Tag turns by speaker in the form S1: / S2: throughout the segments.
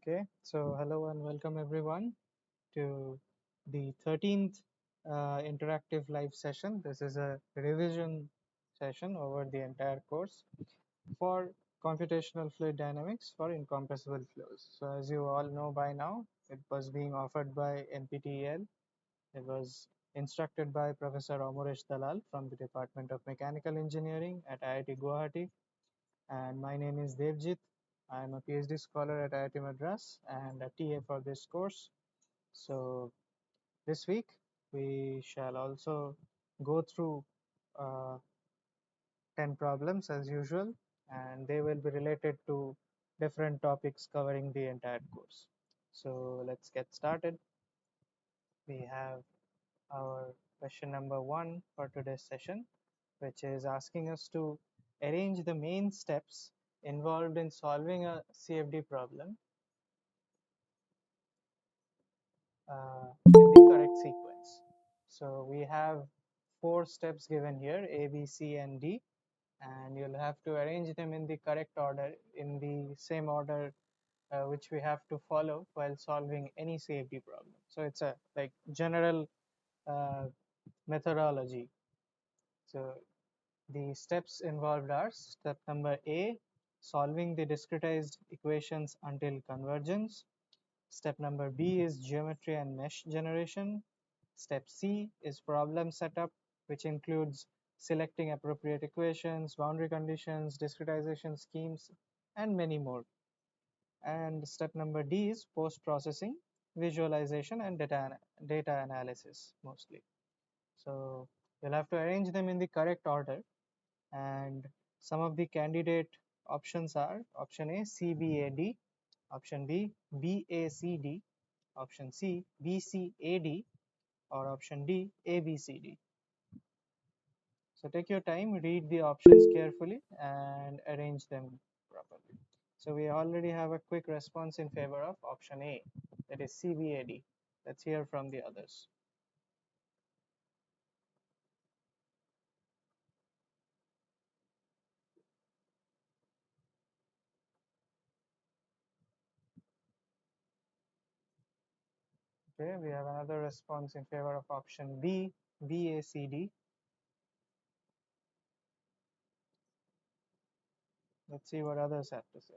S1: Okay, so hello and welcome everyone to the 13th interactive live session. This is a revision session over the entire course for Computational Fluid Dynamics for Incompressible Flows. So as you all know by now, it was being offered by NPTEL. It was instructed by Professor Amaresh Dalal from the Department of Mechanical Engineering at IIT Guwahati, and my name is Debjit. I am a PhD scholar at IIT Madras and a TA for this course. So this week we shall also go through uh, 10 problems as usual, and they will be related to different topics covering the entire course. So let's get started. We have our question number 1 for today's session, which is asking us to arrange the main steps involved in solving a CFD problem in the correct sequence. So we have 4 steps given here, A, B, C, and D, and you'll have to arrange them in the correct order, in the same order which we have to follow while solving any CFD problem. So it's a like general uh, methodology. So the steps involved are: step number A, solving the discretized equations until convergence. Step number B is geometry and mesh generation. Step C is problem setup, which includes selecting appropriate equations, boundary conditions, discretization schemes, and many more. And step number D is post-processing, visualization, and data analysis mostly. So you'll have to arrange them in the correct order, and some of the candidate options are: option A, CBAD; option B, BACD; option C, BCAD; or option D, ABCD. So take your time, read the options carefully and arrange them properly. So we already have a quick response in favor of option A, that is CBAD. Let's hear from the others. Okay, we have another response in favor of option B, BACD. Let's see what others have to say.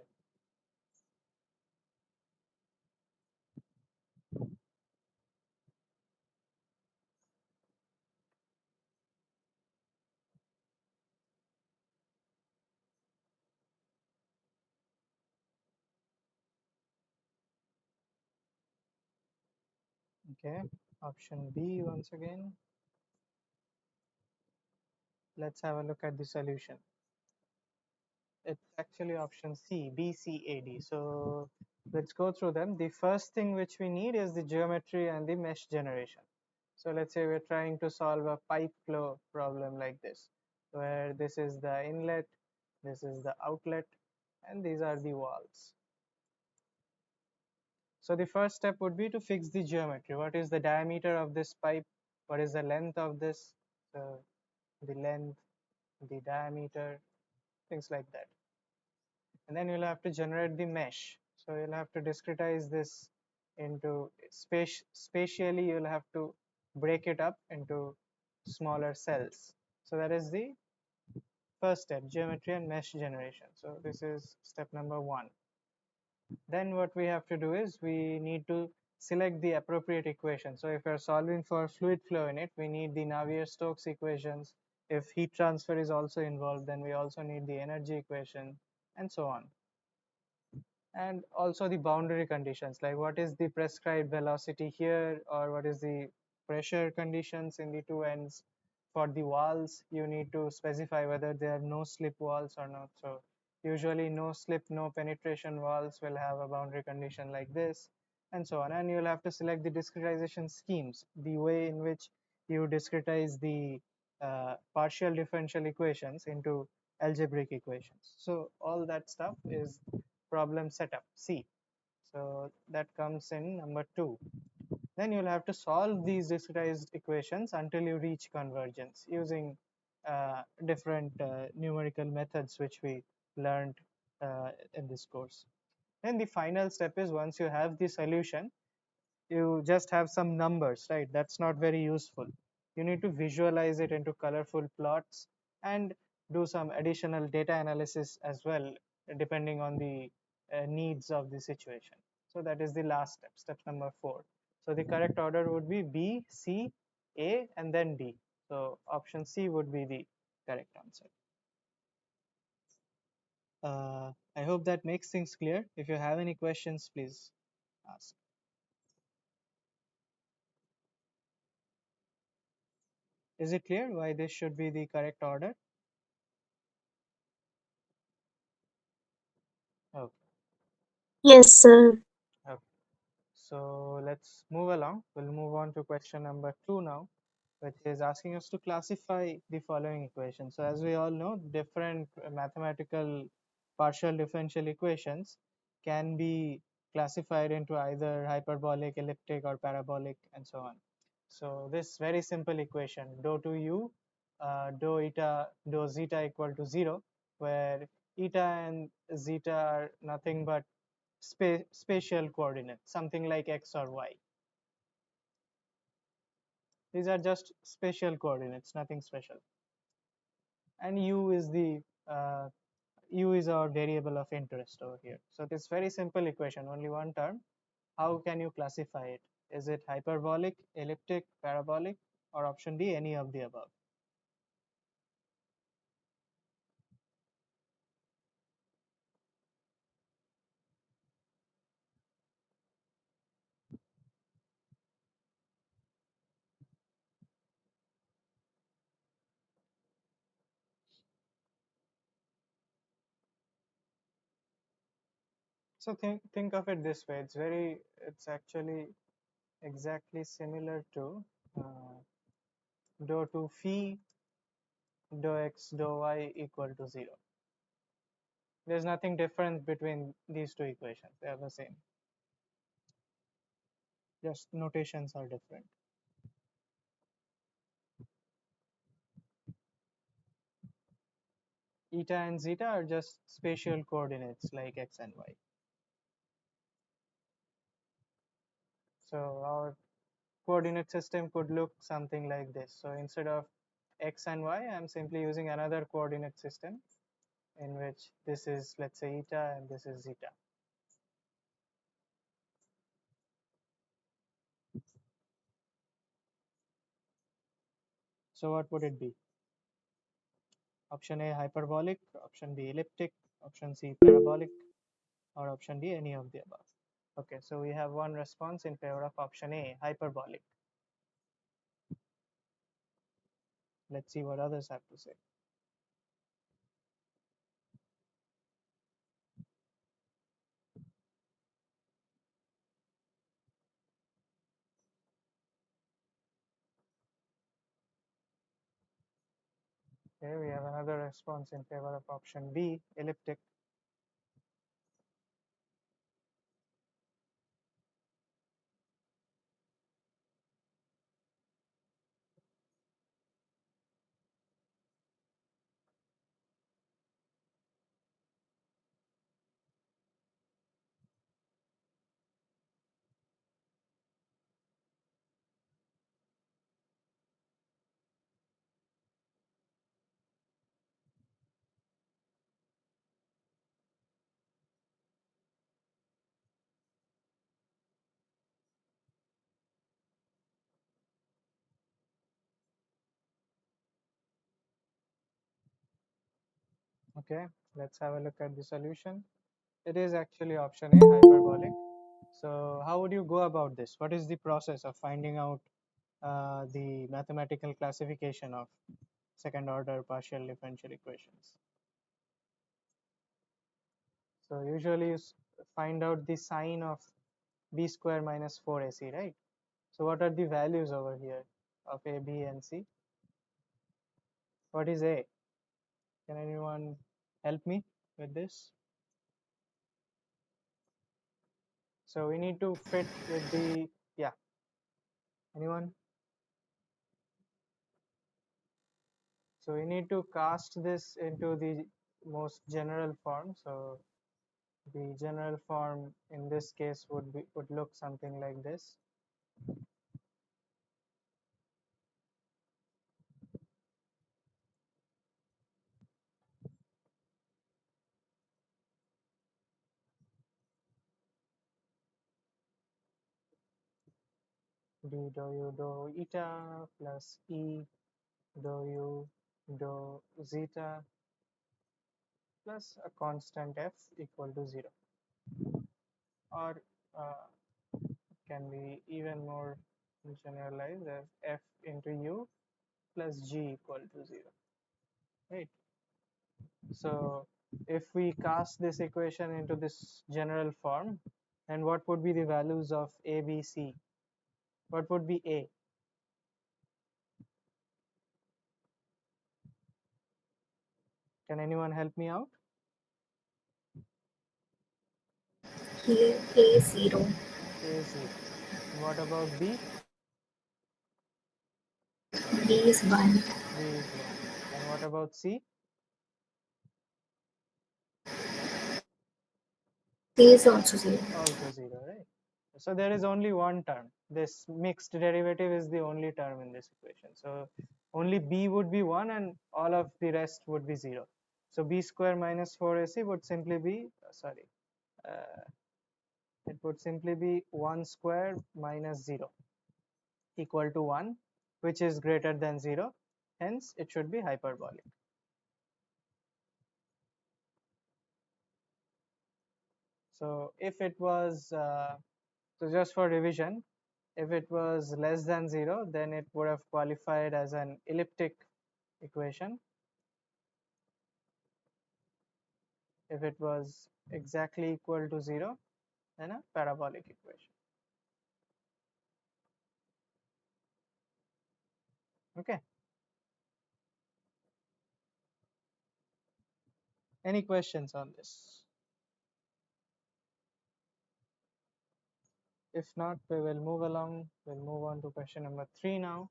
S1: Okay, option B once again. Let's have a look at the solution. It's actually option C, BCAD. So let's go through them. The first thing which we need is the geometry and the mesh generation. So let's say we're trying to solve a pipe flow problem like this, where this is the inlet, this is the outlet, and these are the walls. So the first step would be to fix the geometry. What is the diameter of this pipe? What is the length of this? So the length, the diameter, things like that. And then you'll have to generate the mesh. So you'll have to discretize this into spatially, you'll have to break it up into smaller cells. So that is the first step, geometry and mesh generation. So this is step number 1. Then what we have to do is we need to select the appropriate equation. So if we're solving for fluid flow in it, we need the Navier-Stokes equations. If heat transfer is also involved, then we also need the energy equation, and so on. And also the boundary conditions, like what is the prescribed velocity here, or what is the pressure conditions in the two ends. For the walls, you need to specify whether they are no slip walls or not. So usually no slip, no penetration walls will have a boundary condition like this, and so on. And you'll have to select the discretization schemes, the way in which you discretize the partial differential equations into algebraic equations. So all that stuff is problem setup, C. So that comes in number 2. Then you'll have to solve these discretized equations until you reach convergence using different numerical methods which we learned in this course. Then the final step is, once you have the solution, you just have some numbers, right? That's not very useful. You need to visualize it into colorful plots and do some additional data analysis as well, depending on the needs of the situation. So that is the last step, step number 4. So the correct order would be B, C, A, and then D. So option C would be the correct answer. I hope that makes things clear. If you have any questions, please ask. Is it clear why this should be the correct order? Okay.
S2: Yes, sir.
S1: Okay. So let's move along. We'll move on to question number 2 now, which is asking us to classify the following equations. So as we all know, different mathematical partial differential equations can be classified into either hyperbolic, elliptic, or parabolic, and so on. So this very simple equation, dou to u, dou eta, dou zeta equal to 0, where eta and zeta are nothing but spatial coordinates, something like x or y. These are just spatial coordinates, nothing special. And uh, u is our variable of interest over here. So this very simple equation, only one term. How can you classify it? Is it hyperbolic, elliptic, parabolic, or option D, any of the above? So think of it this way. It's actually exactly similar to dou to phi dou x dou y equal to 0. There's nothing different between these two equations. They are the same. Just notations are different. Eta and zeta are just spatial coordinates like x and y. So our coordinate system could look something like this. So instead of x and y, I'm simply using another coordinate system in which this is, let's say, eta and this is zeta. So what would it be? Option A, hyperbolic, option B, elliptic, option C, parabolic, or option D, any of the above. Okay, so we have one response in favor of option A, hyperbolic. Let's see what others have to say. Okay, we have another response in favor of option B, elliptic. Okay, let's have a look at the solution. It is actually option A, hyperbolic. So how would you go about this? What is the process of finding out the mathematical classification of second order partial differential equations? So usually you find out the sign of b square minus 4ac, right? So what are the values over here of a, b, and c? What is a? Can anyone help me with this? So we need to fit with the, yeah, anyone? So we need to cast this into the most general form. So The general form in this case would look something like this. D dou u dou eta plus E dou u dou zeta plus a constant f equal to 0, or can be even more generalized as f into u plus g equal to 0, right? So if we cast this equation into this general form, then what would be the values of a, b, c? What would be a? Can anyone help me out?
S2: Here A0.
S1: A 0. And what about b?
S2: B is 1.
S1: B is 1. And what about c?
S2: C is also 0.
S1: Also 0, right? So there is only one term. This mixed derivative is the only term in this equation. So only b would be 1 and all of the rest would be 0. So b square minus 4ac would simply be, uh, it would simply be 1 square minus 0 equal to 1, which is greater than 0. Hence, it should be hyperbolic. So if it was, so just for revision, if it was less than 0, then it would have qualified as an elliptic equation. If it was exactly equal to 0, then a parabolic equation. Okay. Any questions on this? If not, we will move along. We'll move on to question number 3 now,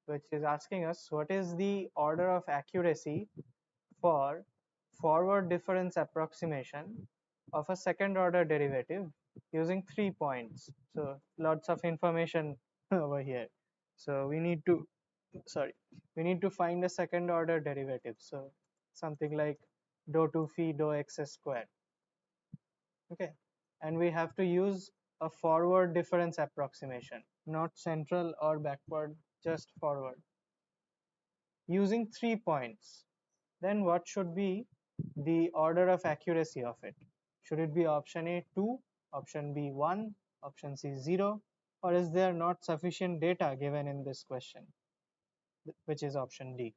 S1: which is asking us what is the order of accuracy for forward difference approximation of a second order derivative using 3 points. So lots of information over here. So we need to, we need to find a second order derivative. So something like dou 2 phi dou x square. Okay. And we have to use a forward difference approximation, not central or backward, just forward, using 3 points. Then what should be the order of accuracy of it? Should it be option A 2, option B 1, option C 0, or is there not sufficient data given in this question, which is option D?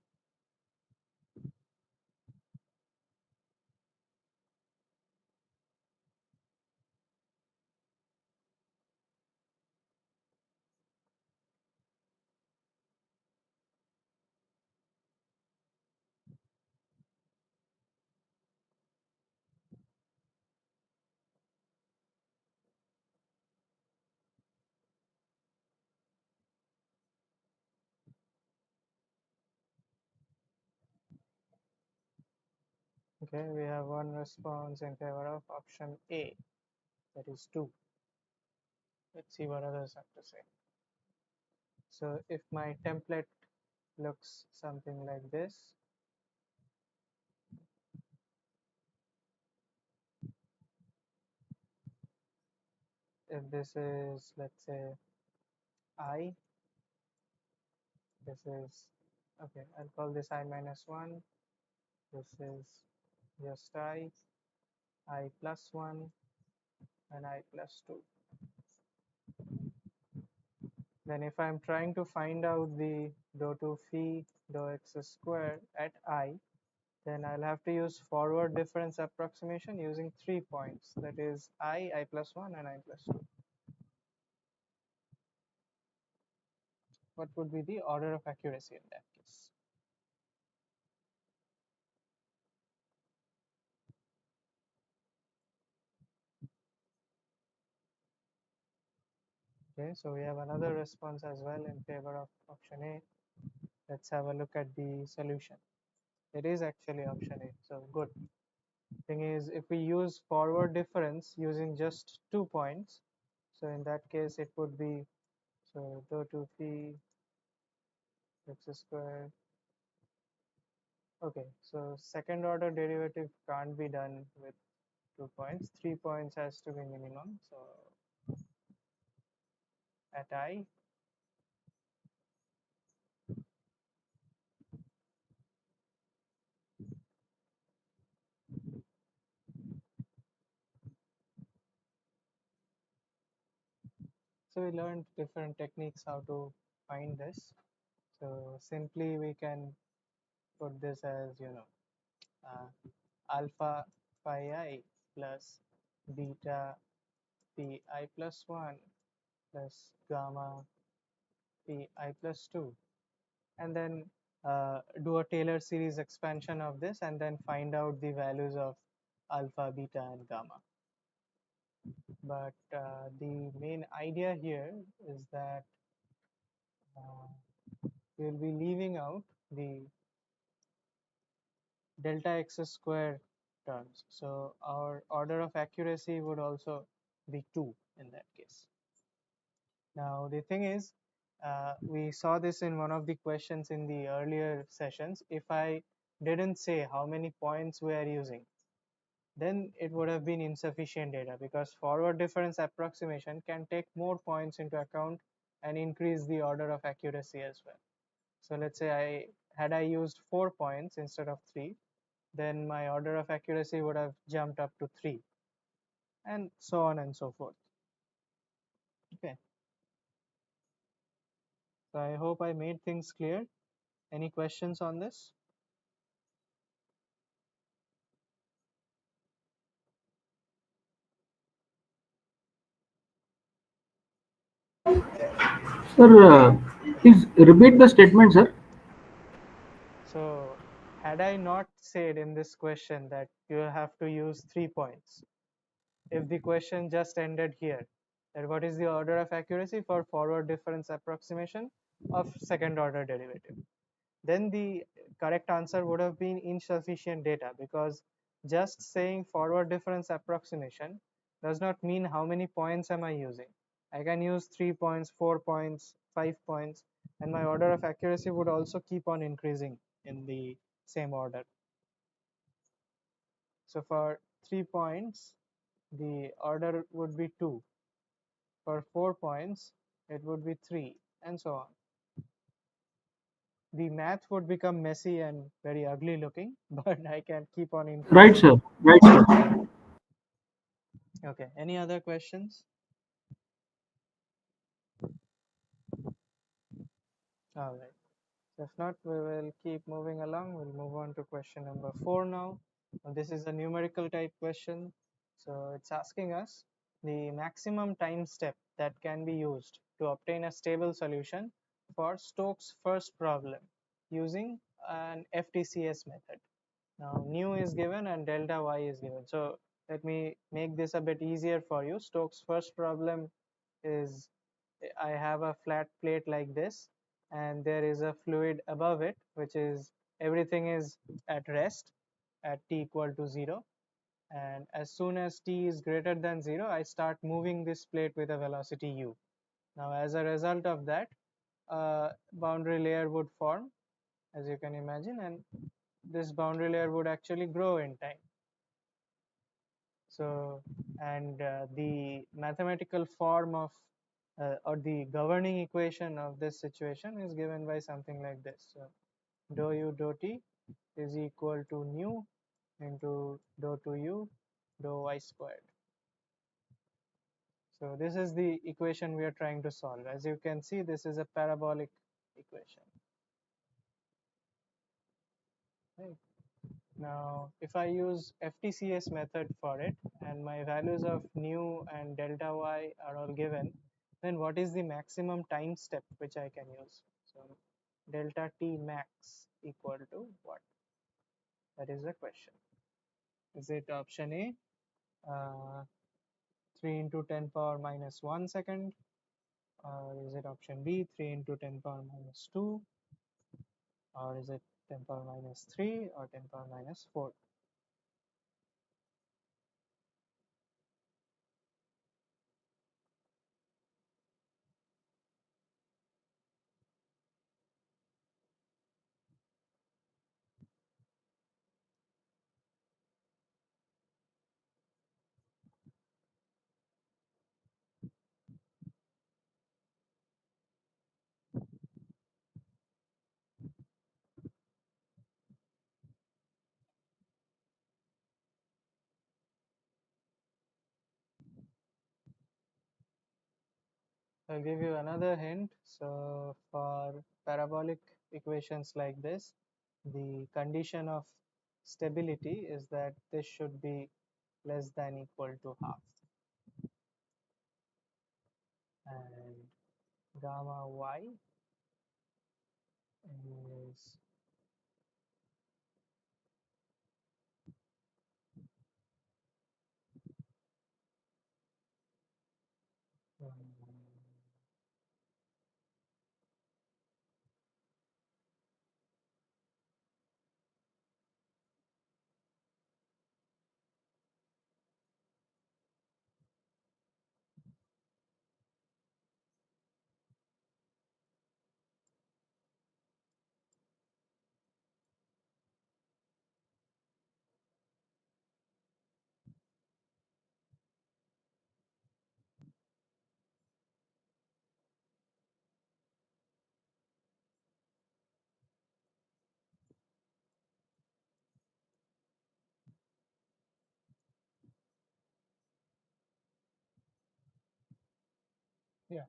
S1: Okay, we have one response in favor of option A, that is 2. Let's see what others have to say. So if my template looks something like this, if this is, let's say, I, this is, okay, I'll call this I minus 1, this is just I plus 1, and I plus 2. Then if I'm trying to find out the dou 2 phi dou x square at I, then I'll have to use forward difference approximation using 3 points, that is I plus 1, and I plus 2. What would be the order of accuracy in that case? Okay, so we have another response as well in favor of option A. Let's have a look at the solution. It is actually option A, so good. Thing is, if we use forward difference using just 2 points, so in that case it would be, so dou 2phi x square. Okay, so second order derivative can't be done with 2 points. 3 points has to be minimum. So at I, so we learned different techniques how to find this. So simply we can put this as, alpha phi I plus beta pi plus 1 plus gamma pi plus 2, and then do a Taylor series expansion of this and then find out the values of alpha, beta, and gamma. But the main idea here is that we'll be leaving out the delta x square terms. So our order of accuracy would also be 2 in that case. Now the thing is, we saw this in one of the questions in the earlier sessions. If I didn't say how many points we are using, then it would have been insufficient data, because forward difference approximation can take more points into account and increase the order of accuracy as well. So let's say I used 4 points instead of 3, then my order of accuracy would have jumped up to 3, and so on and so forth. Okay, so I hope I made things clear. Any questions on this?
S3: Sir, please repeat the statement, sir.
S1: So had I not said in this question that you have to use 3 points, if the question just ended here, that what is the order of accuracy for forward difference approximation of second order derivative, then the correct answer would have been insufficient data, because just saying forward difference approximation does not mean how many points am I using. I can use 3 points, 4 points, 5 points, and my order of accuracy would also keep on increasing in the same order. So for 3 points, the order would be 2. For 4 points, it would be 3, and so on. The math would become messy and very ugly looking, but I can keep on
S3: Right,
S1: increasing.
S3: sir. Right, sir.
S1: Okay, any other questions? All right. So if not, we will keep moving along. We'll move on to question number 4 now. This is a numerical type question. So it's asking us the maximum time step that can be used to obtain a stable solution for Stokes' first problem using an FTCS method. Now nu is given and delta y is given. So let me make this a bit easier for you. Stokes' first problem is, I have a flat plate like this, and there is a fluid above it, which is, everything is at rest at t equal to 0. And as soon as t is greater than 0, I start moving this plate with a velocity u. Now as a result of that, a boundary layer would form, as you can imagine, and this boundary layer would actually grow in time. So, and the mathematical form of or the governing equation of this situation is given by something like this. So dou u dou t is equal to nu into dou 2u dou y squared. So this is the equation we are trying to solve. As you can see, this is a parabolic equation. Right. Now, if I use FTCS method for it and my values of nu and delta y are all given, then what is the maximum time step which I can use? So delta t max equal to what? That is the question. Is it option A, 3 into 10 power minus 1 second, or is it option B, 3 into 10 power minus 2, or is it 10 power minus 3 or 10 power minus 4? I'll give you another hint. So for parabolic equations like this, the condition of stability is that this should be less than equal to half. And gamma y is yeah.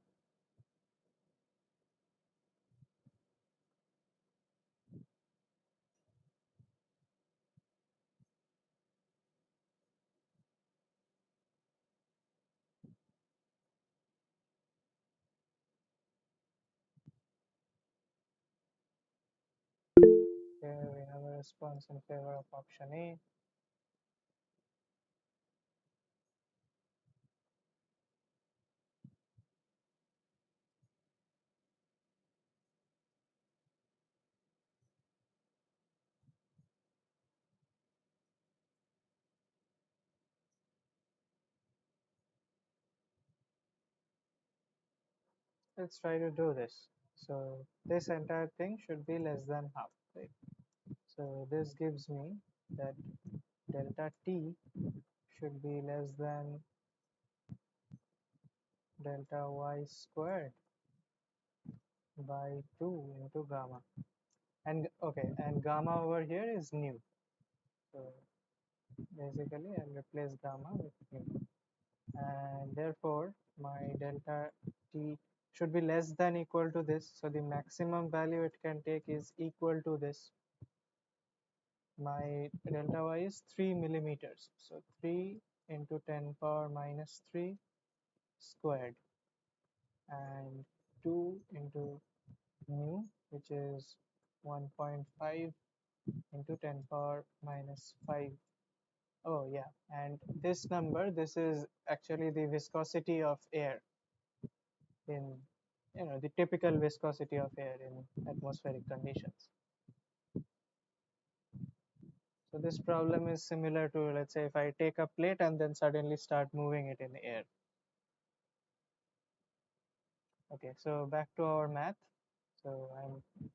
S1: Here we have a response in favor of option A. Let's try to do this. So this entire thing should be less than half, right? So this gives me that delta t should be less than delta y squared by 2 into gamma. And okay, and gamma over here is nu. So basically I'll replace gamma with nu. And therefore my delta t should be less than equal to this. So the maximum value it can take is equal to this. My delta y is 3 millimeters. So 3 into 10 power minus 3 squared, and 2 into mu, which is 1.5 into 10 power minus 5. Oh yeah, and this number, this is actually the viscosity of air in, the typical viscosity of air in atmospheric conditions. So this problem is similar to, let's say, if I take a plate and then suddenly start moving it in the air. Okay, so back to our math. So I'm,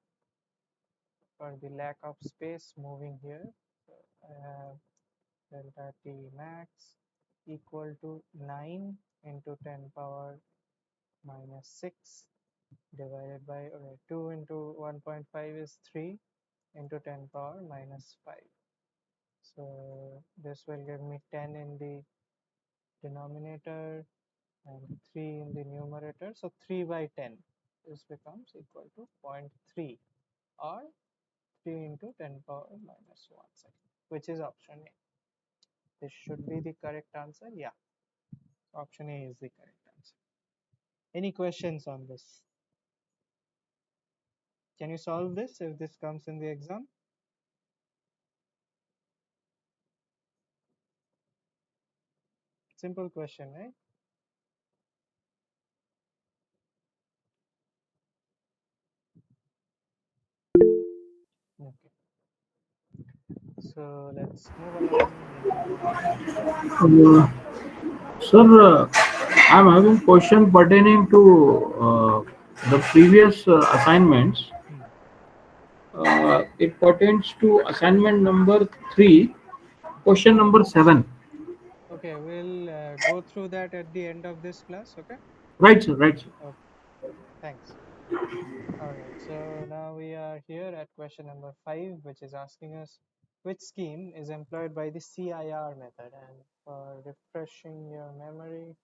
S1: for the lack of space, moving here. So I have delta T max equal to 9 into 10 power minus 6 divided by, okay, 2 into 1.5 is 3 into 10 power minus 5. So this will give me 10 in the denominator and 3 in the numerator. So 3 by 10, this becomes equal to 0.3, or 3 into 10 power minus 1 second, which is option A. This should be the correct answer. Yeah, option A is the correct answer. Any questions on this? Can you solve this if this comes in the exam? Simple question, right? Okay. So let's move along with the next question.
S3: Sir, I'm having question pertaining to the previous assignments.
S1: Hmm.
S3: It pertains to assignment number 3, question number 7.
S1: Okay, we'll go through that at the end of this class. Okay.
S3: Right, sir. Right, sir.
S1: Okay. Thanks. All right. So now we are here at question number 5, which is asking us which scheme is employed by the CIR method. And for refreshing your memory,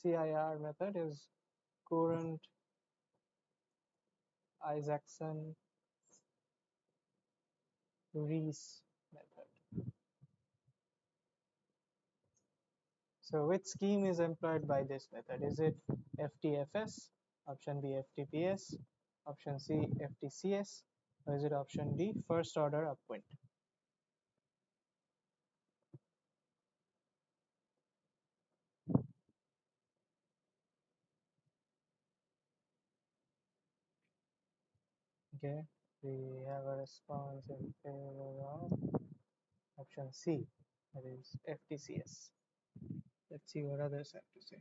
S1: CIR method is Courant Isaacson Rees method. So which scheme is employed by this method? Is it FTFS, option B FTPS, option C FTCS, or is it option D first order upwind? Okay, we have a response in favor of option C, that is FTCS. Let's see what others have to say.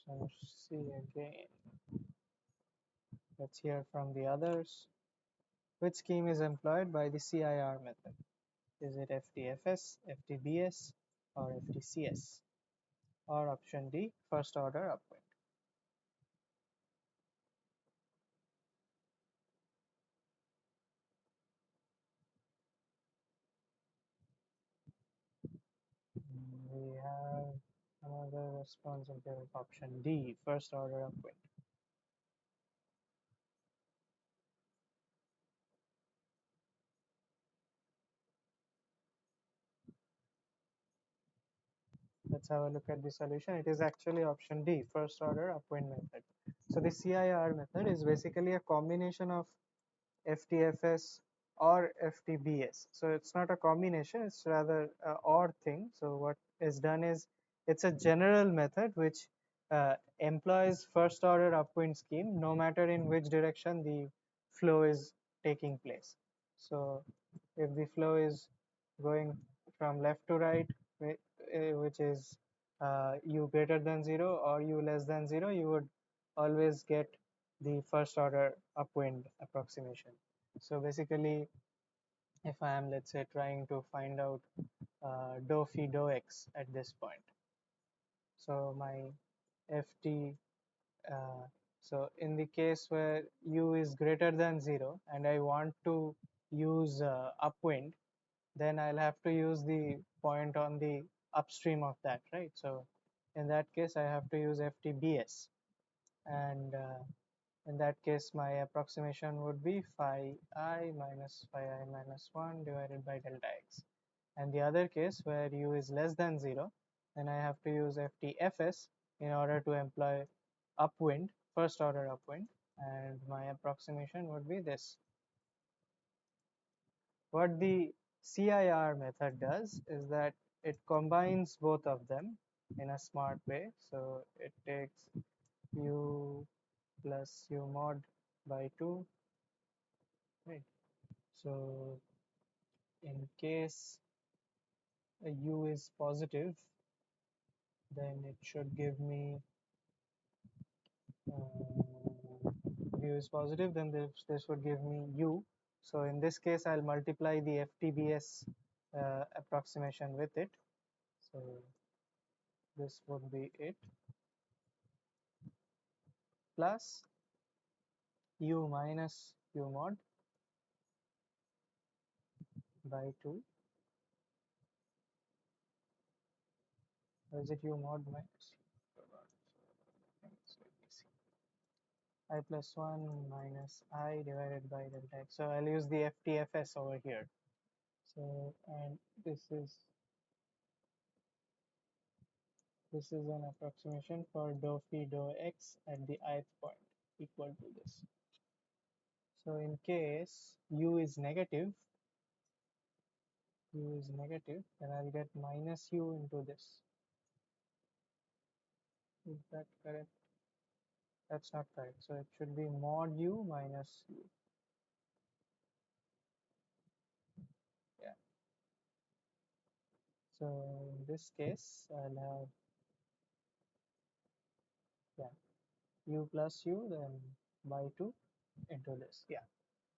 S1: Option C again. Let's hear from the others. Which scheme is employed by the CIR method? Is it FTFS, FTBS, or FTCS? Or option D, first order upwind? We have another response of the option D, first order upwind. Let's have a look at the solution. It is actually option D, first order upwind method. So the CIR method is basically a combination of FTFS or FTBS. So it's not a combination, it's rather an or thing. So what is done is it's a general method which employs first order upwind scheme no matter in which direction the flow is taking place. So if the flow is going from left to right, which is u greater than 0 or u less than 0, you would always get the first order upwind approximation. So basically, if I am, let's say, trying to find out dou phi dou x at this point, so my ft, so in the case where u is greater than 0 and I want to use upwind, then I'll have to use the point on the upstream of that, right? So in that case, I have to use FTBS, and in that case, my approximation would be phi I minus phi I minus 1 divided by delta x. And the other case where u is less than 0, then I have to use FTFS in order to employ upwind, first order upwind, and my approximation would be this. What the CIR method does is that it combines both of them in a smart way. So it takes u plus u mod by 2, right? So in case u is positive, then it should give me u is positive, then this would give me u. So in this case, I'll multiply the FTBS approximation with it. So this would be it, plus u minus u mod by 2. Or is it u mod minus I plus 1 minus I divided by delta x. So I'll use the FTFS over here. So, and this is an approximation for dou phi dou x at the ith point equal to this. So in case u is negative, then I'll get minus u into this. Is that correct? That's not correct. So it should be mod u minus u. Yeah. So in this case, I'll have, yeah, u plus u then by 2 into this. Yeah.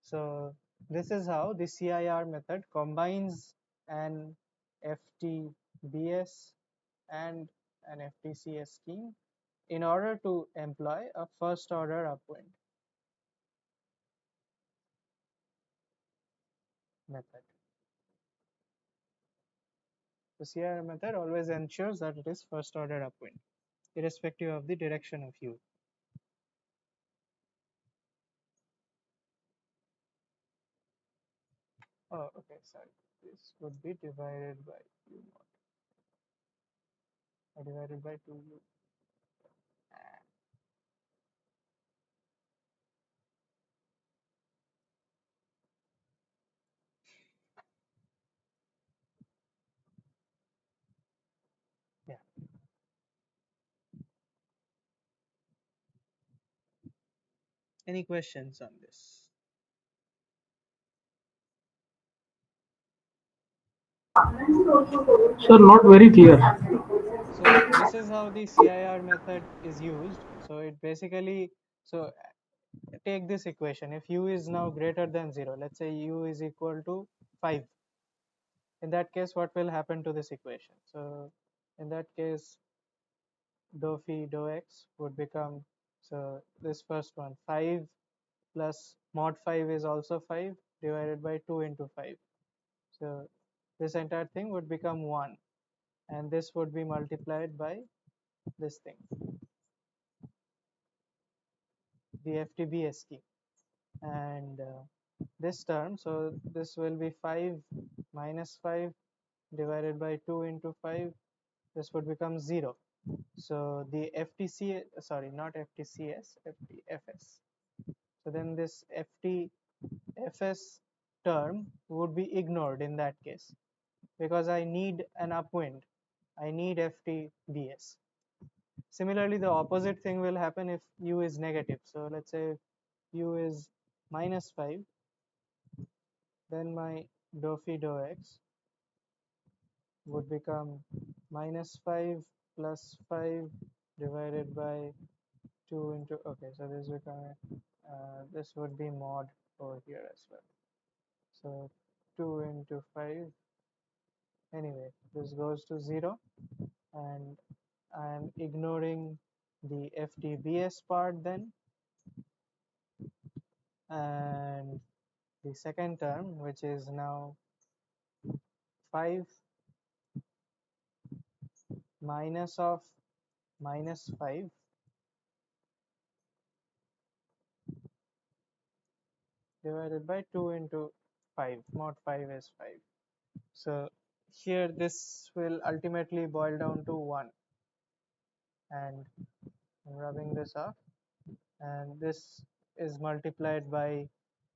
S1: So this is how the CIR method combines an FT BS and an FTCS scheme in order to employ a first order upwind method. The CIR method always ensures that it is first order upwind, irrespective of the direction of U. Oh, okay, sorry. This would be divided by U naught, or divided by 2U. Yeah. Any questions on this?
S3: Sir, not very clear.
S1: So this is how the CIR method is used. So it basically, so take this equation. If U is now greater than 0, let's say U is equal to 5. In that case, what will happen to this equation? So in that case, dou phi dou x would become, so this first one, 5 plus mod 5 is also 5 divided by 2 into 5. So this entire thing would become 1, and this would be multiplied by this thing, the FTBS scheme. And this term, so this will be 5 minus 5 divided by 2 into 5, this would become 0. So the FTC, sorry, not FTCS, FTFS. So then this FTFS term would be ignored in that case, because I need an upwind. I need FTBS. Similarly, the opposite thing will happen if U is negative. So let's say U is minus 5, then my dou phi dou x would become minus 5 plus 5 divided by 2 into, okay, so this become, this would be mod over here as well. So 2 into 5, anyway, this goes to 0, and I'm ignoring the FTBS part then, and the second term, which is now 5 minus of minus 5 divided by 2 into 5, mod 5 is 5. So here this will ultimately boil down to 1, and I'm rubbing this off, and this is multiplied by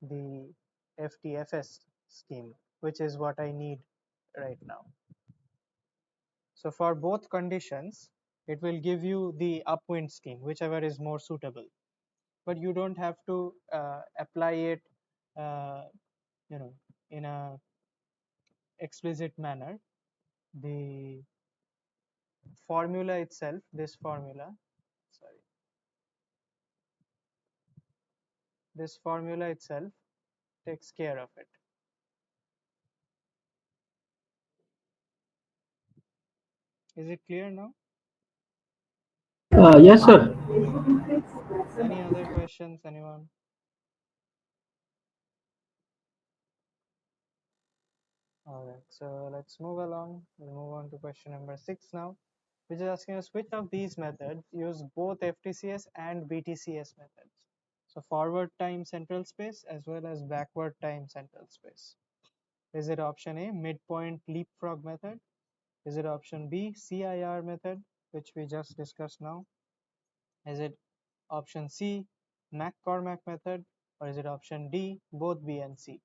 S1: the FTFS scheme, which is what I need right now. So for both conditions, it will give you the upwind scheme, whichever is more suitable. But you don't have to apply it, uh, in a explicit manner. The formula itself, this formula, sorry, this formula itself takes care of it. Is it clear now?
S3: Yes, sir.
S1: Any other questions, anyone? All right, so let's move along. We'll move on to question number 6 now, which is asking us which of these methods use both FTCS and BTCS methods. So forward time central space as well as backward time central space. Is it option A, midpoint leapfrog method? Is it option B, CIR method, which we just discussed now? Is it option C, McCormack method? Or is it option D, both B and C?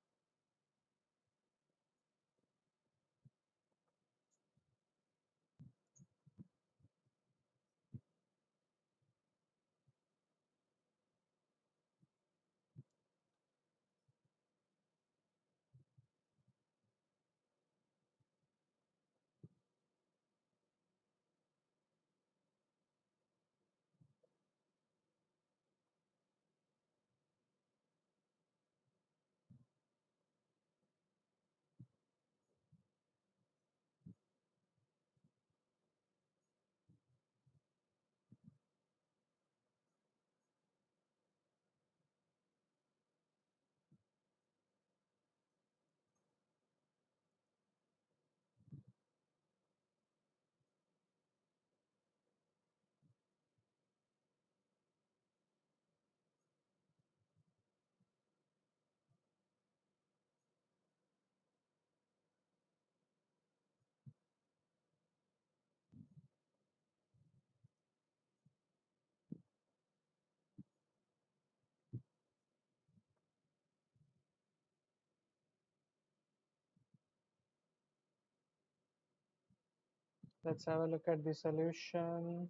S1: let's have a look at the solution.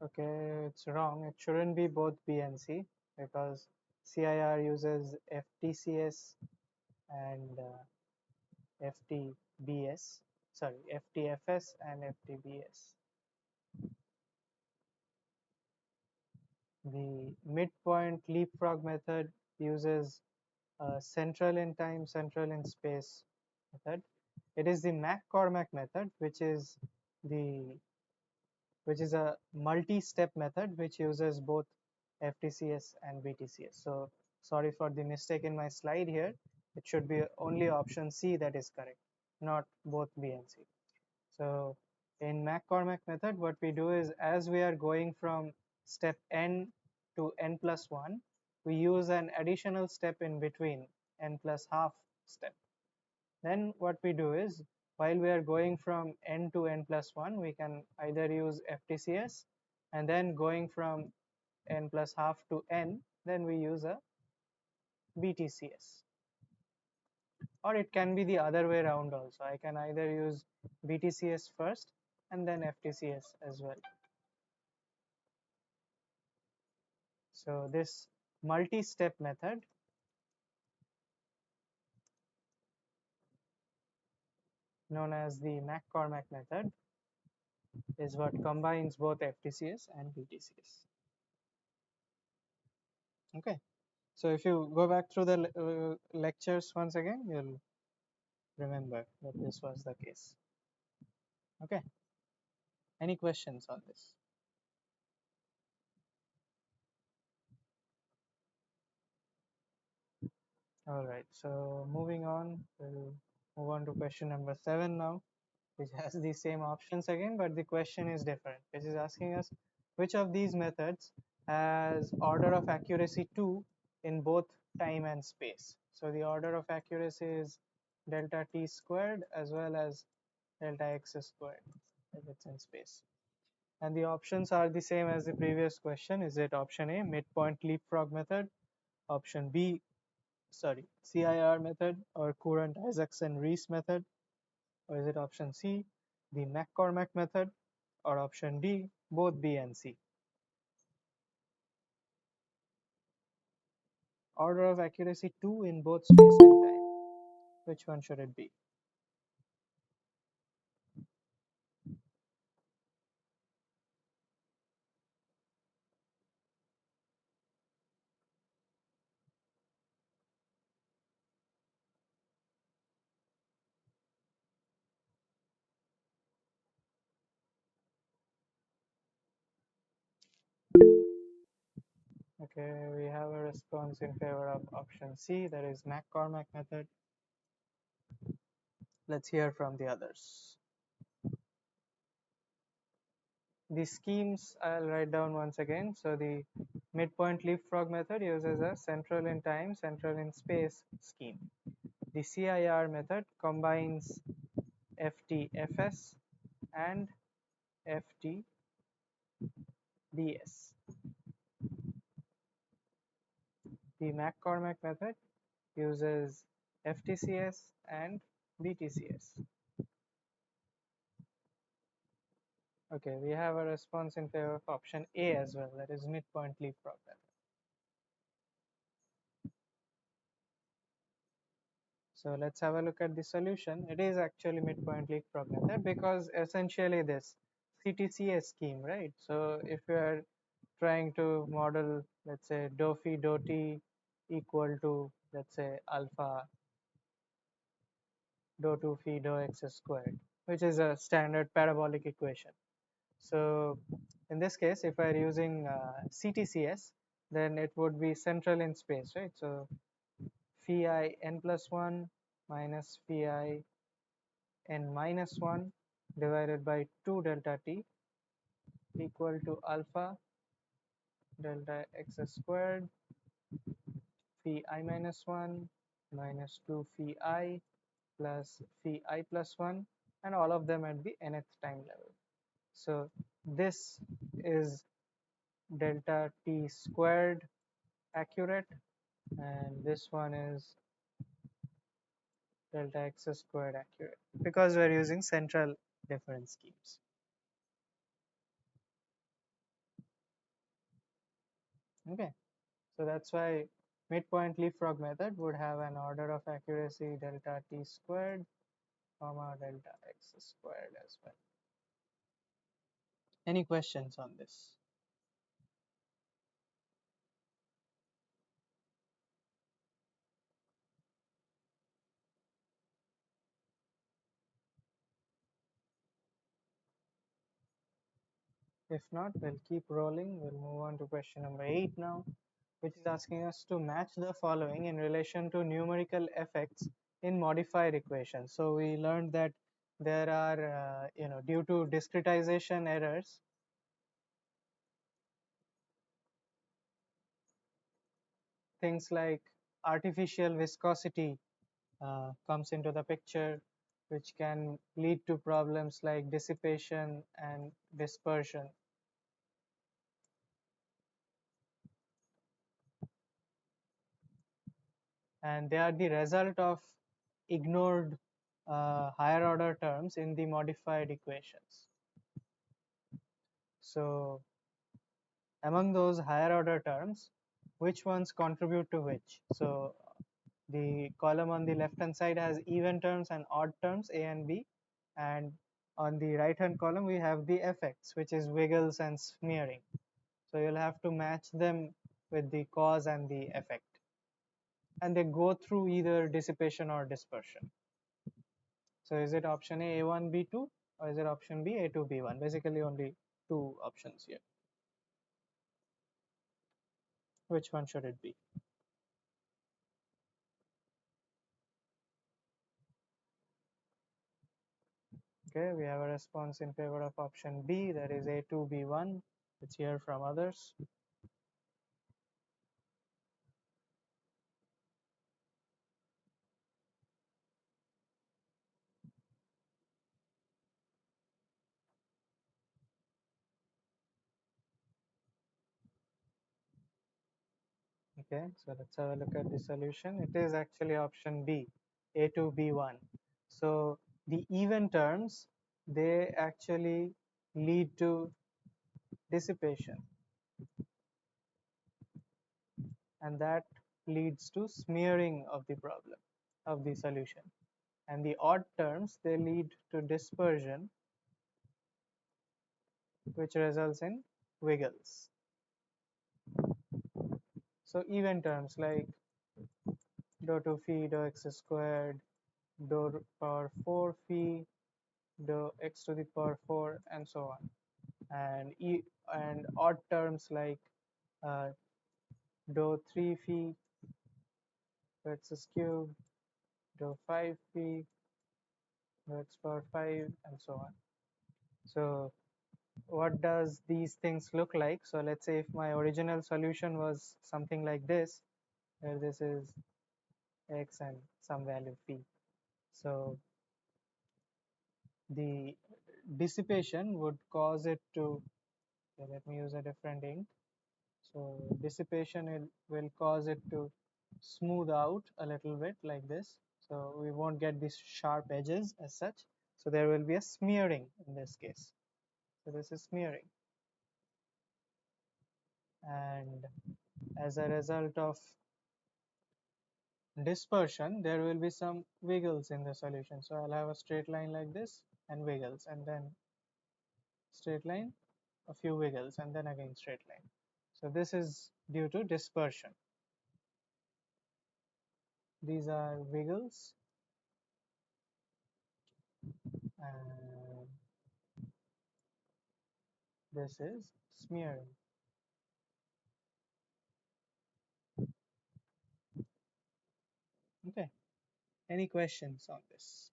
S1: Okay, it's wrong. It shouldn't be both B and C because CIR uses FTCS and FTBS. Sorry, FTFS and FTBS. The midpoint leapfrog method uses central in time, central in space method. It is the McCormack method, which is a multi-step method which uses both FTCS and BTCS. So sorry for the mistake in my slide here. It should be only option C that is correct, not both B and C. So in McCormack method, what we do is as we are going from step n to n plus 1, we use an additional step in between, n plus half step. Then what we do is while we are going from n to n plus 1, we can either use FTCS, and then going from n plus half to n, then we use a BTCS. Or it can be the other way around also. I can either use BTCS first and then FTCS as well. So this multi-step method known as the McCormack method is what combines both FTCS and BTCS. Okay, so if you go back through the lectures once again, you'll remember that this was the case. Okay, any questions on this? All right, so moving on, we'll move on to question number 7 now, which has the same options again, but the question is different, which is asking us which of these methods has order of accuracy 2 in both time and space. So the order of accuracy is delta t squared as well as delta x squared if it's in space. And the options are the same as the previous question. Is it option A, midpoint leapfrog method, option B, CIR method or Courant Isaacson Rees method, or is it option C, the McCormack method, or option D, both B and C? Order of accuracy 2 in both space and time. Which one should it be? Okay, we have a response in favor of option C, that is McCormack method. Let's hear from the others. The schemes I'll write down once again. So the midpoint leapfrog method uses a central in time, central in space scheme. The CIR method combines FTFS and FTBS. The McCormack method uses FTCS and BTCS. Okay, we have a response in favor of option A as well, that is midpoint leapfrog method. So let's have a look at the solution. It is actually midpoint leapfrog method because essentially this CTCS scheme, right? So if you are trying to model, let's say, dou phi dou t equal to, let's say, alpha dou 2 phi dou x squared, which is a standard parabolic equation. So in this case, if I are using CTCS, then it would be central in space, right? So phi I n plus 1 minus phi I n minus 1 divided by 2 delta t equal to alpha delta x squared phi I minus 1 minus 2 phi I plus phi I plus 1, and all of them at the nth time level. So this is delta t squared accurate, and this one is delta x squared accurate because we're using central difference schemes. Okay, so that's why midpoint leapfrog method would have an order of accuracy delta t squared comma delta x squared as well. Any questions on this? If not, we'll keep rolling. We'll move on to question number 8 now, which is asking us to match the following in relation to numerical effects in modified equations. So we learned that there are, due to discretization errors, things like artificial viscosity comes into the picture, which can lead to problems like dissipation and dispersion. And they are the result of ignored higher order terms in the modified equations. So among those higher order terms, which ones contribute to which? So the column on the left hand side has even terms and odd terms A and B, and on the right hand column we have the effects, which is wiggles and smearing. So you'll have to match them with the cause and the effect, and they go through either dissipation or dispersion. So is it option A A1 B2, or is it option B A2 B1? Basically only two options here. Which one should it be? Okay, we have a response in favor of option B, that is A2 B1. Let's hear from others. Okay, so let's have a look at the solution. It is actually option B, A2 B1. So the even terms, they actually lead to dissipation, and that leads to smearing of the problem, of the solution. And the odd terms, they lead to dispersion, which results in wiggles. So even terms like dou 2 phi dou x squared, dou power 4 phi dou x to the power 4, and so on. And odd terms like uh, dou 3 phi dou x cubed, dou 5 phi dou x power 5, and so on. So what does these things look like? So let's say if my original solution was something like this, where this is x and some value phi. So the dissipation would cause it to, okay, let me use a different ink. So dissipation will cause it to smooth out a little bit like this. So we won't get these sharp edges as such. So there will be a smearing in this case. So this is smearing. And as a result of dispersion, there will be some wiggles in the solution. So I'll have a straight line like this and wiggles, and then straight line, a few wiggles, and then again straight line. So this is due to dispersion. These are wiggles, and this is smearing. Okay, any questions on this?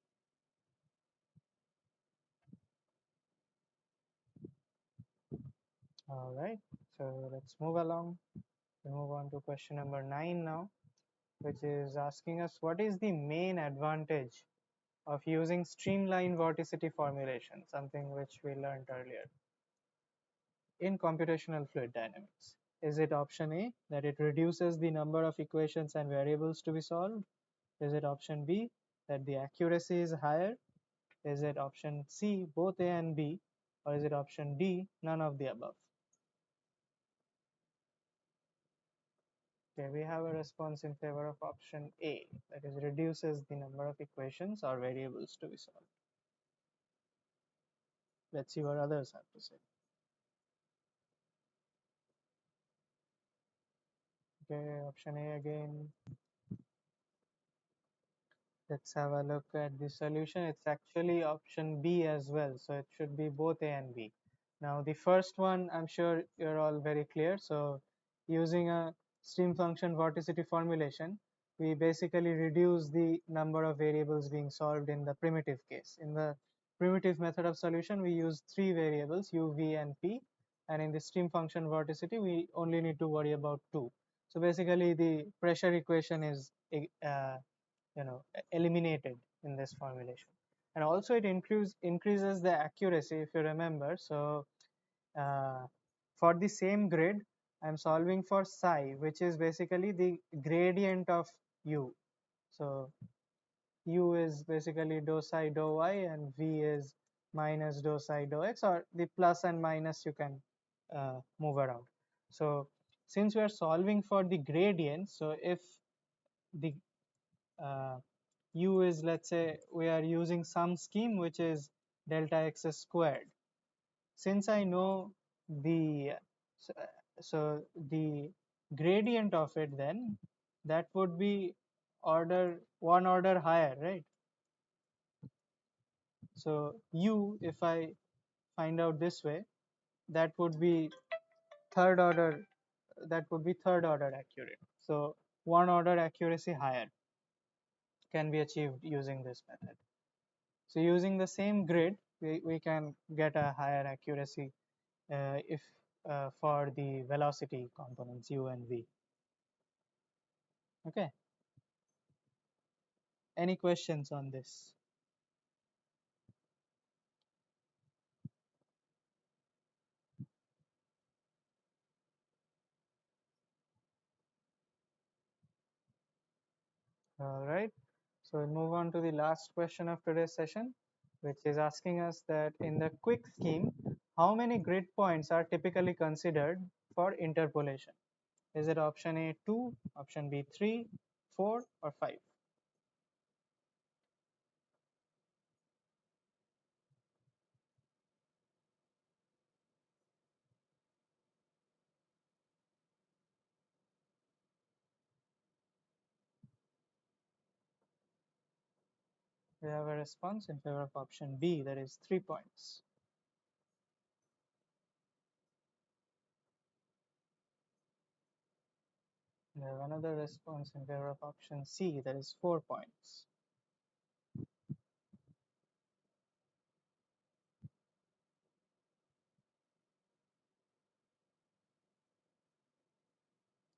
S1: All right, so let's move along. We move on to question number 9 now, which is asking us what is the main advantage of using streamline vorticity formulation, something which we learned earlier in computational fluid dynamics. Is it option A, that it reduces the number of equations and variables to be solved? Is it option B, that the accuracy is higher? Is it option C, both A and B, or is it option D, none of the above? Okay, we have a response in favor of option A, that is reduces the number of equations or variables to be solved. Let's see what others have to say. Okay, option A again. Let's have a look at the solution. It's actually option B as well, so it should be both A and B. Now the first one, I'm sure you're all very clear. So using a stream function vorticity formulation, we basically reduce the number of variables being solved in the primitive case. In the primitive method of solution, we use 3 variables, u, v, and p, and in the stream function vorticity, we only need to worry about 2. So basically, the pressure equation is eliminated in this formulation, and also it increases the accuracy, if you remember. So uh, for the same grid, I'm solving for psi, which is basically the gradient of u. So u is basically dou psi dou y, and v is minus dou psi dou x, or the plus and minus you can move around. So since we are solving for the gradient, so if the uh, u is, let's say we are using some scheme which is delta x squared. Since I know the so the gradient of it, then that would be one order higher, right? So u, if I find out this way, that would be third order, accurate. So one order accuracy higher can be achieved using this method. So using the same grid, we can get a higher accuracy if for the velocity components u and v. Okay. Any questions on this? All right. So we'll move on to the last question of today's session, which is asking us that in the quick scheme, how many grid points are typically considered for interpolation? Is it option A 2, option B 3, 4, or 5? We have a response in favor of option B, that is 3 points. We have another response in favor of option C, that is 4 points.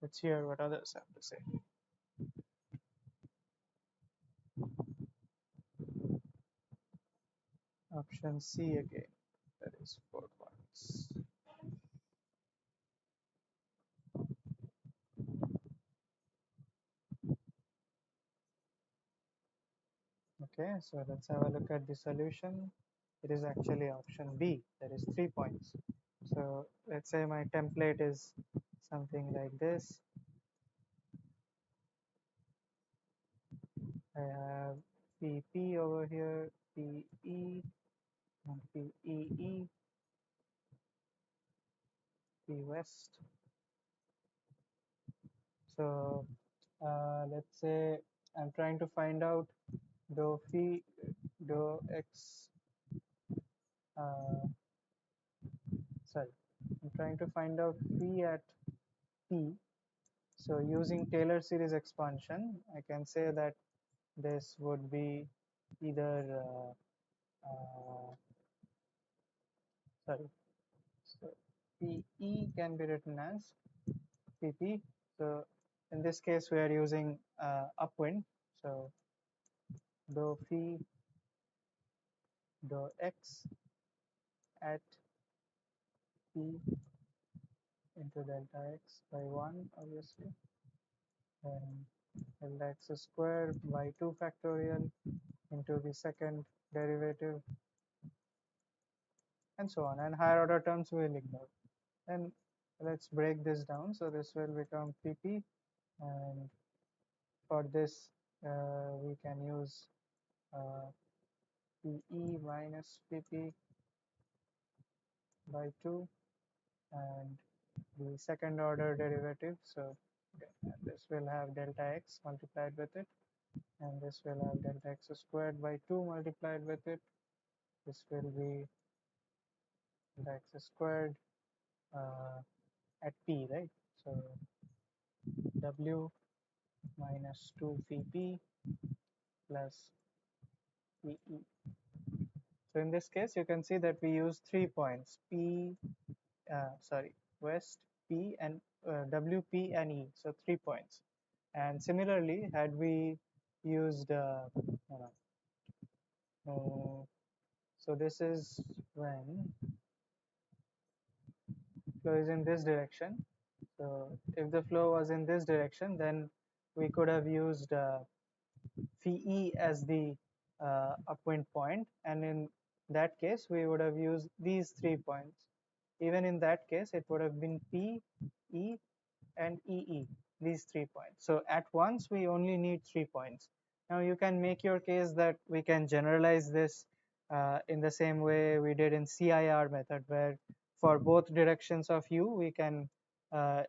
S1: Let's hear what others have to say. Option C again, that is 4 points. Okay, so let's have a look at the solution. It is actually option B, that is 3 points. So let's say my template is something like this. I have PP over here, PE, and PEE, P West. So let's say I'm trying to find out dou phi, dou x, sorry, I'm trying to find out phi at P. So using Taylor series expansion, I can say that this would be either, sorry, so PE can be written as PP. So in this case, we are using upwind. So dou phi dou x at P into delta x by 1, obviously. And delta x squared by 2 factorial into the second derivative, and so on. And higher order terms we will ignore. And let's break this down. So this will become pp, and for this we can use pe minus pp by 2, and the second order derivative. So okay, and this will have delta x multiplied with it, and this will have delta x squared by 2 multiplied with it. This will be delta x squared at p, right? So w minus 2 phi p plus pe. So in this case, you can see that we use 3 points p, west, p, and w, p, and e. So 3 points. And similarly, had we used, so this is when flow is in this direction. So if the flow was in this direction, then we could have used phi e as the upwind point, and in that case we would have used these 3 points. Even in that case, it would have been p, e, and ee, these 3 points. So at once we only need 3 points. Now you can make your case that we can generalize this in the same way we did in CIR method, where for both directions of u we can uh,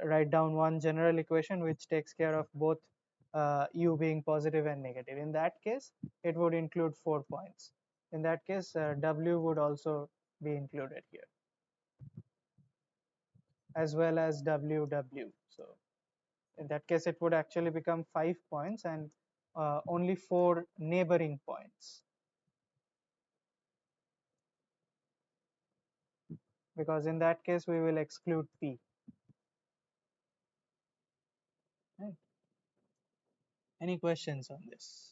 S1: write down one general equation which takes care of both u being positive and negative. In that case, it would include 4 points. In that case, w would also be included here, as well as ww. So in that case, it would actually become 5 points and only 4 neighboring points, because in that case we will exclude p. Right. Any questions on this?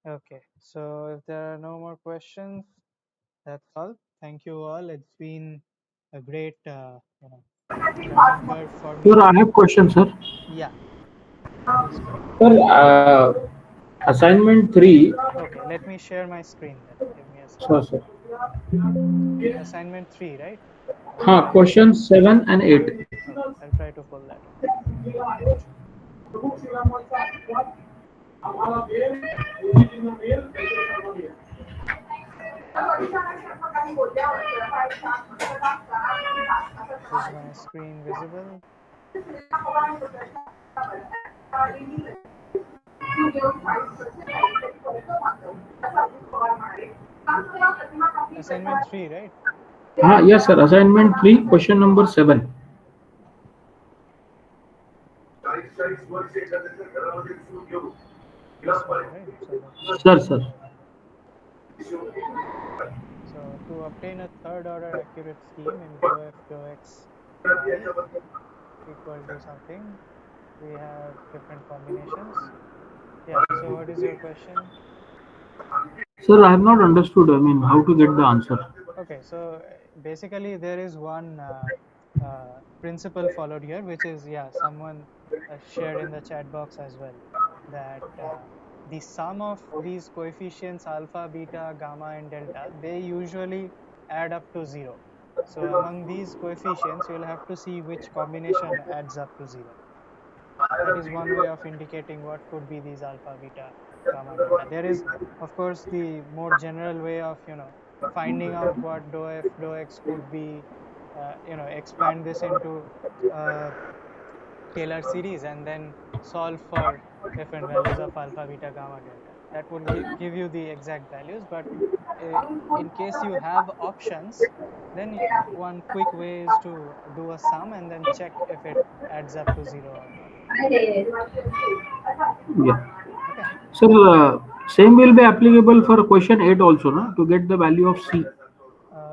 S1: Okay, so if there are no more questions, that's all. Thank you all. It's been a great learning curve for me.
S3: Sir, I have question, sir.
S1: Yeah, please go ahead.
S3: Sir, assignment 3.
S1: Okay, let me share my screen then. Give me a second.
S3: Sir, sir.
S1: Assignment 3, right?
S3: Questions 7 and 8.
S1: Okay, I'll try to pull that up. Is my screen visible? Assignment 3, right?
S3: Yes, sir. Assignment 3, question number 7.
S1: This one, right? So
S3: Sir, sir.
S1: So to obtain a third order accurate scheme in dou f dou x y equal to something, we have different combinations. Yeah, so what is your question?
S3: Sir, I have not understood. I mean, how to get the answer.
S1: Okay, so basically there is one principle followed here, which is, yeah, someone shared in the chat box as well, that the sum of these coefficients alpha, beta, gamma, and delta, they usually add up to 0. So among these coefficients, you will have to see which combination adds up to 0. That is one way of indicating what could be these alpha, beta, gamma, delta. There is, of course, the more general way of finding out what dou f dou x could be. Expand this into Taylor series and then solve for different values of alpha, beta, gamma, delta. That would give you the exact values. But in case you have options, then one quick way is to do a sum and then check if it adds up to 0 or not.
S3: Yeah.
S1: Okay.
S3: Sir, same will be applicable for question 8 also, no? To get the value of C.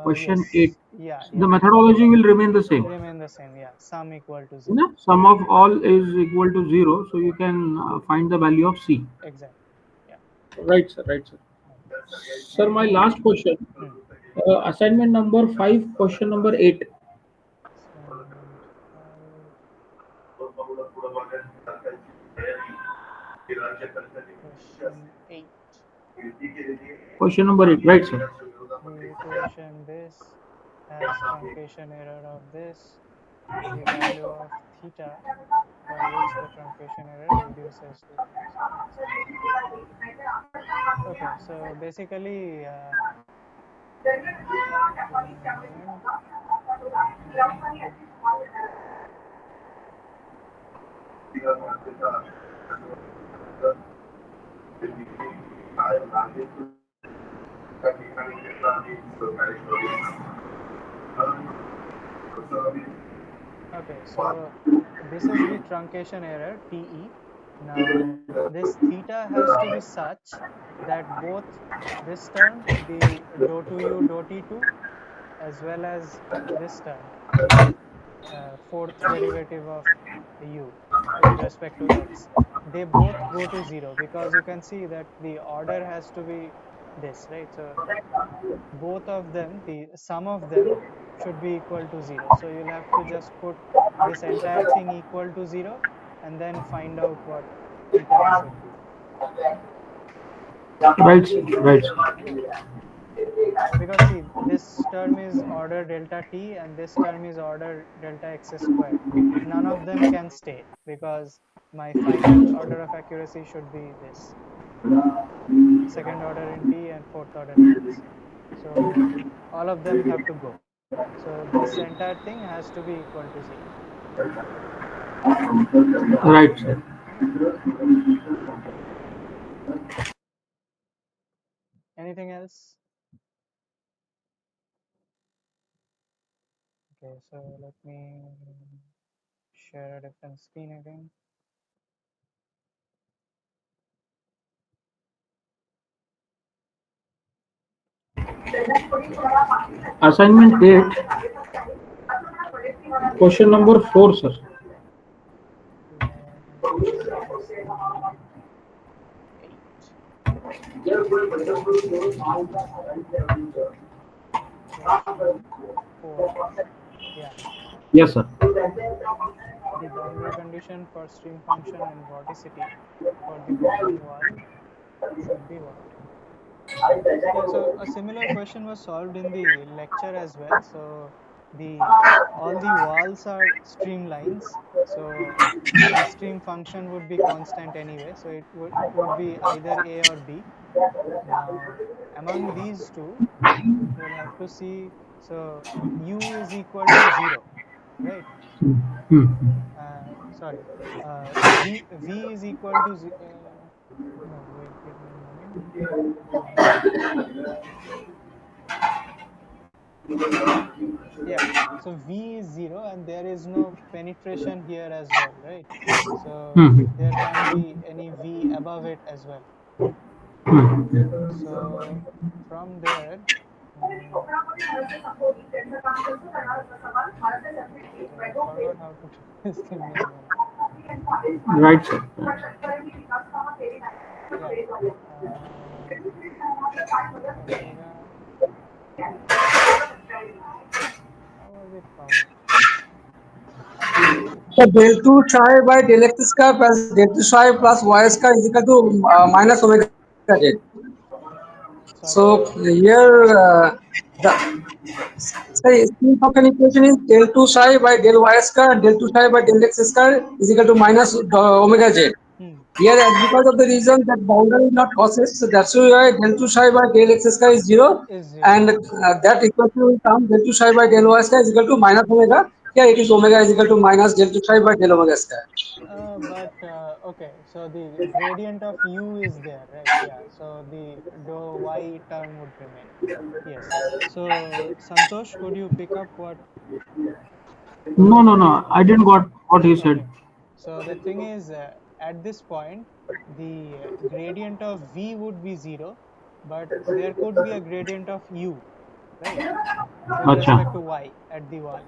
S3: Question 8.
S1: Yes. Yeah.
S3: The
S1: Yeah.
S3: methodology will remain the same.
S1: Remain the same. Yeah. Sum equal to
S3: You
S1: 0.
S3: know, sum of all is equal to 0, so you can find the value of C.
S1: Exactly. Yeah.
S3: Right, sir. Right, sir.
S1: Okay.
S3: Sir,
S1: Any
S3: my
S1: more?
S3: last question.
S1: Hmm.
S3: Assignment number 5, question number 8.
S1: Assignment 5, question 8.
S3: Question number 8, right, sir?
S1: The equation this has truncation error of this, the value of theta by which the truncation error reduces to this, etc. Okay, so basically, give me a moment. Mm, okay, so this is the truncation error TE. Now, this theta has to be such that both this term, the dou to u dou t2, as well as this term, the fourth derivative of u with respect to x, they both go to 0, because you can see that the order has to be this, right? So both of them, the sum of them should be equal to 0. So you'll have to just put this entire thing equal to 0 and then find out what theta should be.
S3: Right, sir. Right, sir.
S1: Yeah. Because see, this term is order delta t and this term is order delta x squared. None of them can stay because my final order of accuracy should be this, second order in t and fourth order in x. So all of them have to go. So this entire thing has to be equal to 0.
S3: Right, sir.
S1: Yeah. Anything else? Okay, so let me share a different screen again.
S3: Assignment 8, question number 4, sir.
S1: Yeah, assignment 8. Question 4. Yeah.
S3: Yes, sir.
S1: The boundary condition for stream function and vorticity for the bottom wall should be what? Okay, so a similar question was solved in the lecture as well. So the all the walls are streamlines. So the stream function would be constant anyway. So it would be either A or B. Now among these two, you'll have to see. So U is equal to 0, right?
S3: Hmm.
S1: Sorry, v is equal to no, wait, give me a moment. Yeah, so v is 0 and there is no penetration here as well, right? So
S3: Hmm.
S1: there can't be any v above it as well.
S3: Hmm.
S1: So from there, mm, okay, I forgot how to do this. Give me a moment.
S3: Right, sir.
S1: Yeah, uh, omega, how was it found?
S4: So del 2 psi by del x square plus del 2 psi plus y square is equal to minus omega z. So
S1: Sorry.
S4: here the say stream function equation is del 2 psi by del y square and del 2 psi by del x square is equal to minus omega z.
S1: Hmm.
S4: Here, because of the reason that boundary is not causes, so that's why del 2 psi by del x square is 0,
S1: Is 0.
S4: and that equation will come del 2 psi by del y square is equal to minus omega. Here it is omega is equal to minus del 2 psi by del omega square.
S1: But okay, so the gradient of u is there, right? Yeah, so the dou y term would remain. Yes. So Santosh, could you pick up what
S3: No, no,
S1: the
S3: no. I didn't got what he said.
S1: okay? So the thing is, at this point, the gradient of v would be 0, but there could be a gradient of u, right? With
S3: Acha.
S1: respect to y at the wall.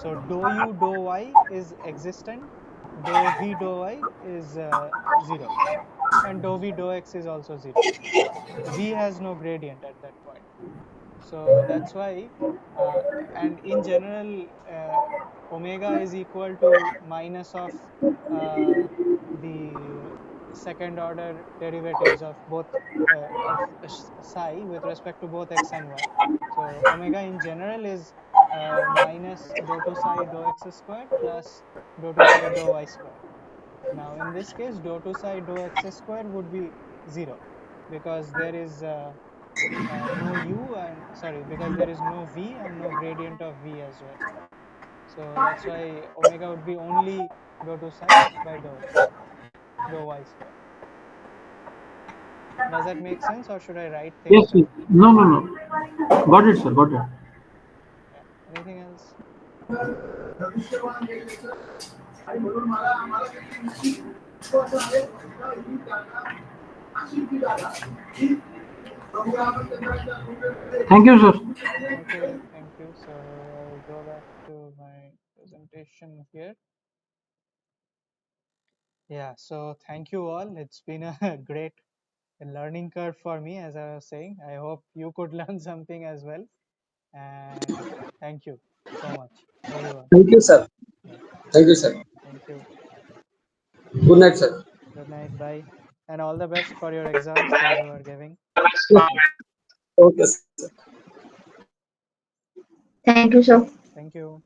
S1: So dou u dou y is existent, dou v dou y is 0, and dou v dou x is also 0. V has no gradient at that point. So that's why, and in general, omega is equal to minus of the second order derivatives of both psi with respect to both x and y. So omega in general is minus dou 2 psi dou x square plus dou 2 psi dou y square. Now in this case, dou 2 psi dou x square would be 0 because there is no u, and sorry, because there is no v and no gradient of v as well. So that's why omega would be only dou 2 psi by dou x, dou y square. Does that make sense, or should I write things
S3: Yes, yes.
S1: down?
S3: No, no, no. Got it, sir. Got it.
S1: Yeah. Anything else?
S3: Thank you, sir.
S1: Okay, thank you. So I'll go back to my presentation here. Yeah, so thank you all. It's been a great learning curve for me, as I was saying. I hope you could learn something as well. And thank you so much, everyone.
S4: Thank you, sir.
S1: Yeah,
S4: Thank you, sir.
S1: thank you.
S4: Good night, sir.
S1: Good night. Bye. And all the best for your exams, those who are giving.
S4: Okay, sir.
S2: Thank you, sir.
S1: Thank you.